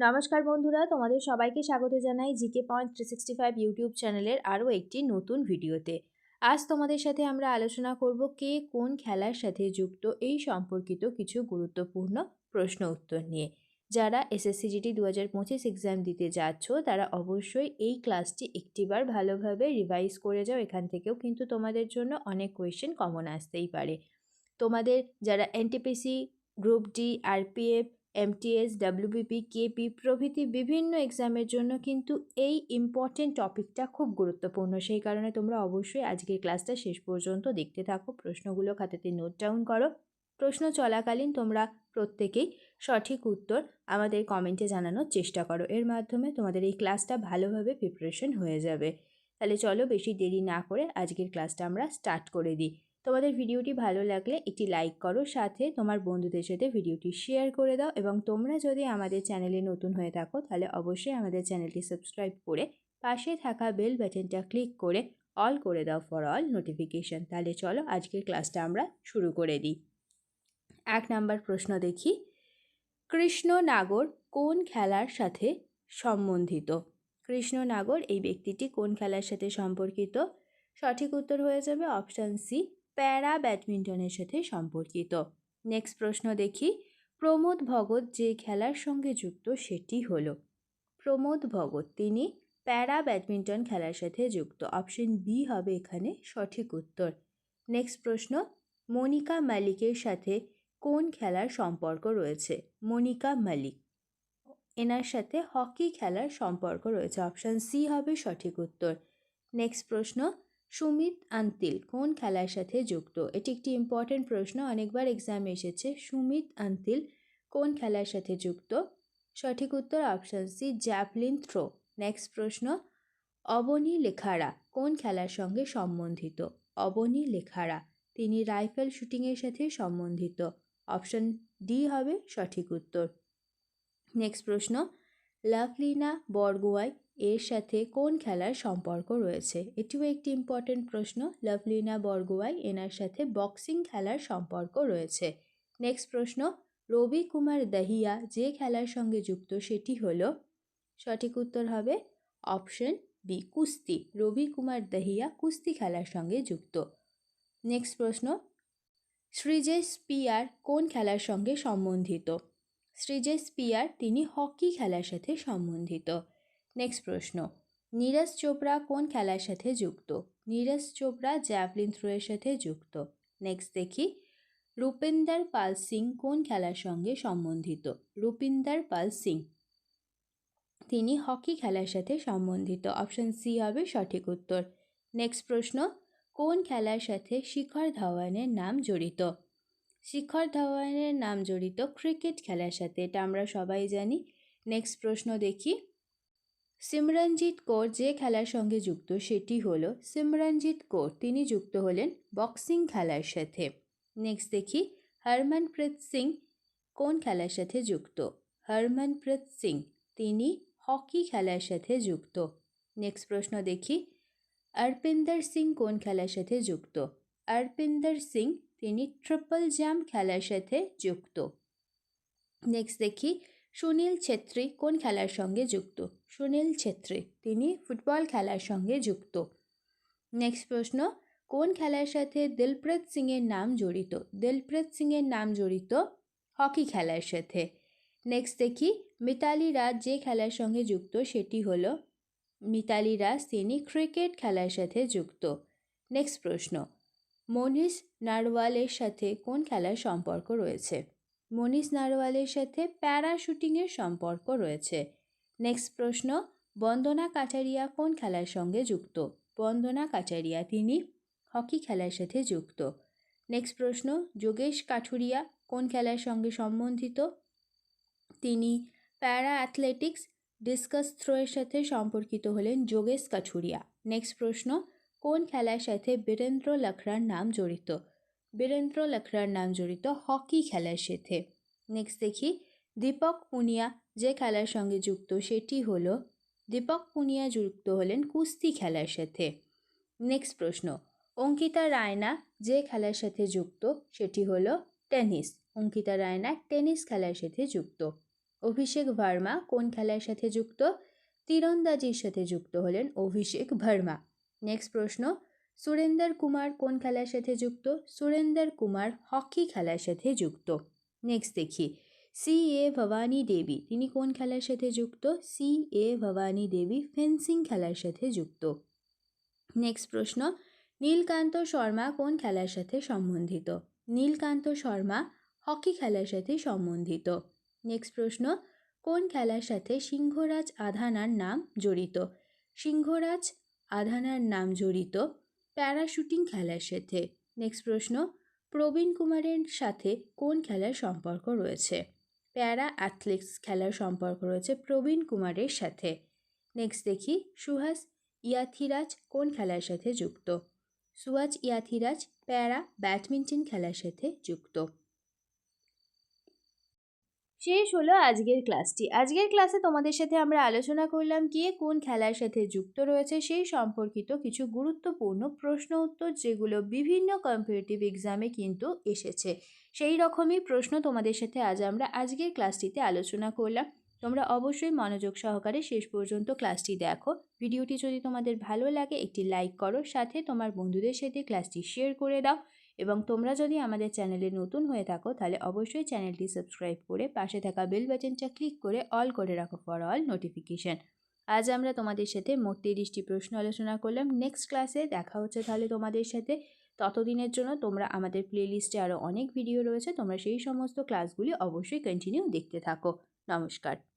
নমস্কার বন্ধুরা, তোমাদের সবাইকে স্বাগত জানাই জিকে পয়েন্ট 365 ইউটিউব চ্যানেলের আরও একটি নতুন ভিডিওতে। আজ তোমাদের সাথে আমরা আলোচনা করব কে কোন খেলার সাথে যুক্ত এই সম্পর্কিত কিছু গুরুত্বপূর্ণ প্রশ্ন উত্তর নিয়ে। যারা এসএসসিজিটি 2025 এক্সাম দিতে যাচ্ছ তারা অবশ্যই এই ক্লাসটি একটিবার ভালোভাবে রিভাইজ করে যাও। এখান থেকেও কিন্তু তোমাদের জন্য অনেক কোয়েশ্চেন কমন আসতেই পারে। তোমাদের যারা NTPC, group D, RPF, MTS, WBP, KP প্রভৃতি বিভিন্ন এক্সামের জন্য কিন্তু এই ইম্পর্টেন্ট টপিকটা খুব গুরুত্বপূর্ণ। সেই কারণে তোমরা অবশ্যই আজকের ক্লাসটা শেষ পর্যন্ত দেখতে থাকো। প্রশ্নগুলো খাতাতে নোট ডাউন করো। প্রশ্ন চলাকালীন তোমরা প্রত্যেকেই সঠিক উত্তর আমাদের কমেন্টে জানানোর চেষ্টা করো। এর মাধ্যমে তোমাদের এই ক্লাসটা ভালোভাবে প্রিপারেশন হয়ে যাবে। তাহলে চলো বেশি দেরি না করে আজকের ক্লাসটা আমরা স্টার্ট করে দিই। তোমাদের ভিডিওটি ভালো লাগলে একটি লাইক করো, সাথে তোমার বন্ধুদের সাথে ভিডিওটি শেয়ার করে দাও এবং তোমরা যদি আমাদের চ্যানেলে নতুন হয়ে থাকো তাহলে অবশ্যই আমাদের চ্যানেলটি সাবস্ক্রাইব করে পাশে থাকা বেল বাটনটা ক্লিক করে অল করে দাও ফর অল নোটিফিকেশন। তাহলে চলো আজকের ক্লাসটা আমরা শুরু করে দিই। 1 নাম্বার প্রশ্ন দেখি, কৃষ্ণনাগর কোন খেলার সাথে সম্বন্ধিত? কৃষ্ণনাগর এই ব্যক্তিটি কোন খেলার সাথে সম্পর্কিত? সঠিক উত্তর হয়ে যাবে অপশান সি, প্যারা ব্যাডমিন্টনের সাথে সম্পর্কিত। নেক্সট প্রশ্ন দেখি, প্রমোদ ভগৎ যে খেলার সঙ্গে যুক্ত সেটি হলো? প্রমোদ ভগৎ তিনি প্যারা ব্যাডমিন্টন খেলার সাথে যুক্ত। অপশন বি হবে এখানে সঠিক উত্তর। নেক্সট প্রশ্ন, মনিকা মালিকের সাথে কোন খেলার সম্পর্ক রয়েছে? মনিকা মালিক, এনার সাথে হকি খেলার সম্পর্ক রয়েছে। অপশান সি হবে সঠিক উত্তর। নেক্সট প্রশ্ন, সুমিত আন্তিল কোন খেলার সাথে যুক্ত? এটি একটি ইম্পর্টেন্ট প্রশ্ন, অনেকবার এক্সামে এসেছে। সুমিত আন্তিল কোন খেলার সাথে যুক্ত? সঠিক উত্তর option C, javelin throw. Next প্রশ্ন, অবনী লেখারা কোন খেলার সঙ্গে সম্বন্ধিত? অবনী লেখারা তিনি রাইফেল শুটিংয়ের সাথে সম্বন্ধিত। অপশান ডি হবে সঠিক উত্তর। নেক্সট প্রশ্ন, লাভলিনা বরগোয়াই এর সাথে কোন খেলার সম্পর্ক রয়েছে? এটিও একটি ইম্পর্টেন্ট প্রশ্ন। লাভলিনা বরগোয়াই এনার সাথে বক্সিং খেলার সম্পর্ক রয়েছে। নেক্সট প্রশ্ন, রবি কুমার দাহিয়া যে খেলার সঙ্গে যুক্ত সেটি হলো? সঠিক উত্তর হবে অপশন বি, কুস্তি। রবি কুমার দাহিয়া কুস্তি খেলার সঙ্গে যুক্ত। নেক্সট প্রশ্ন, সৃজেশ পিয়ার কোন খেলার সঙ্গে সম্বন্ধিত? সৃজেশ পিয়ার তিনি হকি খেলার সাথে সম্বন্ধিত। নেক্সট প্রশ্ন, নীরজ চোপড়া কোন খেলার সাথে যুক্ত? নীরজ চোপড়া জ্যাভলিন থ্রোয়ের সাথে যুক্ত। নেক্সট দেখি, রূপিন্দর পাল সিং কোন খেলার সঙ্গে সম্বন্ধিত? রূপিন্দর পাল সিং তিনি হকি খেলার সাথে সম্বন্ধিত। অপশন সি হবে সঠিক উত্তর। নেক্সট প্রশ্ন, কোন খেলার সাথে শিখর ধাওয়ানের নাম জড়িত? শিখর ধাওয়ানের নাম জড়িত ক্রিকেট খেলার সাথে, এটা আমরা সবাই জানি। নেক্সট প্রশ্ন দেখি, সিমরনজিৎ কৌর যে খেলার সঙ্গে যুক্ত সেটি হলো? সিমরনজিৎ কৌর তিনি যুক্ত হলেন বক্সিং খেলার সাথে। নেক্সট দেখি, হরমনপ্রীত সিং কোন খেলার সাথে যুক্ত? হরমনপ্রীত সিং তিনি হকি খেলার সাথে যুক্ত। নেক্সট প্রশ্ন দেখি, অর্পিন্দর সিং কোন খেলার সাথে যুক্ত? অর্পিন্দর সিং তিনি ট্রিপল জাম্প খেলার সাথে যুক্ত। নেক্সট দেখি, সুনীল ছেত্রী কোন খেলার সঙ্গে যুক্ত? সুনীল ছেত্রী তিনি ফুটবল খেলার সঙ্গে যুক্ত। নেক্সট প্রশ্ন, কোন খেলার সাথে দিলপ্রীত সিংয়ের নাম জড়িত? দিলপ্রীত সিংয়ের নাম জড়িত হকি খেলার সাথে। নেক্সট দেখি, মিতালি রাজ যে খেলার সঙ্গে যুক্ত সেটি হলো? মিতালি রাজ তিনি ক্রিকেট খেলার সাথে যুক্ত। নেক্সট প্রশ্ন, মনীষ নারওয়ালের সাথে কোন খেলার সম্পর্ক রয়েছে? মনীষ নারওয়ালের সাথে প্যারা শুটিংয়ের সম্পর্ক রয়েছে। নেক্সট প্রশ্ন, বন্দনা কাটারিয়া কোন খেলার সঙ্গে যুক্ত? বন্দনা কাটারিয়া তিনি হকি খেলার সাথে যুক্ত। নেক্সট প্রশ্ন, যোগেশ কাঠুরিয়া কোন খেলার সঙ্গে সম্বন্ধিত? তিনি প্যারা অ্যাথলেটিক্স ডিসকাস থ্রোয়ের সাথে সম্পর্কিত হলেন যোগেশ কাঠুরিয়া। নেক্সট প্রশ্ন, কোন খেলার সাথে বীরেন্দ্র লাখরার নাম জড়িত? বীরেন্দ্র লাখরার নাম জড়িত হকি খেলার সাথে। নেক্সট দেখি, দীপক পুনিয়া যে খেলার সঙ্গে যুক্ত সেটি হলো? দীপক পুনিয়া যুক্ত হলেন কুস্তি খেলার সাথে। নেক্সট প্রশ্ন, অঙ্কিতা রায়না যে খেলার সাথে যুক্ত সেটি হলো টেনিস। অঙ্কিতা রায়না টেনিস খেলার সাথে যুক্ত। অভিষেক ভার্মা কোন খেলার সাথে যুক্ত? তীরন্দাজির সাথে যুক্ত হলেন অভিষেক ভার্মা। নেক্সট প্রশ্ন, সুরেন্দর কুমার কোন খেলার সাথে যুক্ত? সুরেন্দর কুমার হকি খেলার সাথে যুক্ত। নেক্সট দেখি, সি এ ভবানী দেবী তিনি কোন খেলার সাথে যুক্ত? সি এ ভবানী দেবী ফেন্সিং খেলার সাথে যুক্ত। নেক্সট প্রশ্ন, নীলকান্ত শর্মা কোন খেলার সাথে সম্বন্ধিত? নীলকান্ত শর্মা হকি খেলার সাথে সম্বন্ধিত। নেক্সট প্রশ্ন, কোন খেলার সাথে সিংহরাজ আধানার নাম জড়িত? সিংহরাজ আধানার নাম জড়িত প্যারাশুটিং খেলার সাথে। নেক্সট প্রশ্ন, প্রবীণ কুমারের সাথে কোন খেলার সম্পর্ক রয়েছে? প্যারা অ্যাথলেটিক্স খেলার সম্পর্ক রয়েছে প্রবীণ কুমারের সাথে। নেক্সট দেখি, সুহাস ইয়াথিরাজ কোন খেলার সাথে যুক্ত? সুহাস ইয়াথিরাজ প্যারা ব্যাডমিন্টন খেলার সাথে যুক্ত। শেষ হলো আজকের ক্লাসটি। আজকের ক্লাসে তোমাদের সাথে আমরা আলোচনা করলাম কে কোন খেলার সাথে যুক্ত রয়েছে সেই সম্পর্কিত কিছু গুরুত্বপূর্ণ প্রশ্ন উত্তর, যেগুলো বিভিন্ন কম্পিটিটিভ এক্সামে কিন্তু এসেছে। সেই রকমই প্রশ্ন তোমাদের সাথে আজ আমরা আজকের ক্লাসটিতে আলোচনা করলাম। তোমরা অবশ্যই মনোযোগ সহকারে শেষ পর্যন্ত ক্লাসটি দেখো। ভিডিওটি যদি তোমাদের ভালো লাগে একটি লাইক করো, সাথে তোমার বন্ধুদের সাথে ক্লাসটি শেয়ার করে দাও। এবং তোমরা যদি আমাদের চ্যানেলে নতুন হয়ে থাকো তাহলে অবশ্যই চ্যানেলটি সাবস্ক্রাইব করে পাশে থাকা বেল বাটনটা ক্লিক করে অল করে রাখো ফর অল নোটিফিকেশন। আজ আমরা তোমাদের সাথে মোট 30টি প্রশ্ন আলোচনা করলাম। নেক্সট ক্লাসে দেখা হচ্ছে তাহলে তোমাদের সাথে। ততদিনের জন্য তোমরা আমাদের প্লেলিস্টে আরও অনেক ভিডিও রয়েছে, তোমরা সেই সমস্ত ক্লাসগুলি অবশ্যই কন্টিনিউ দেখতে থাকো। নমস্কার।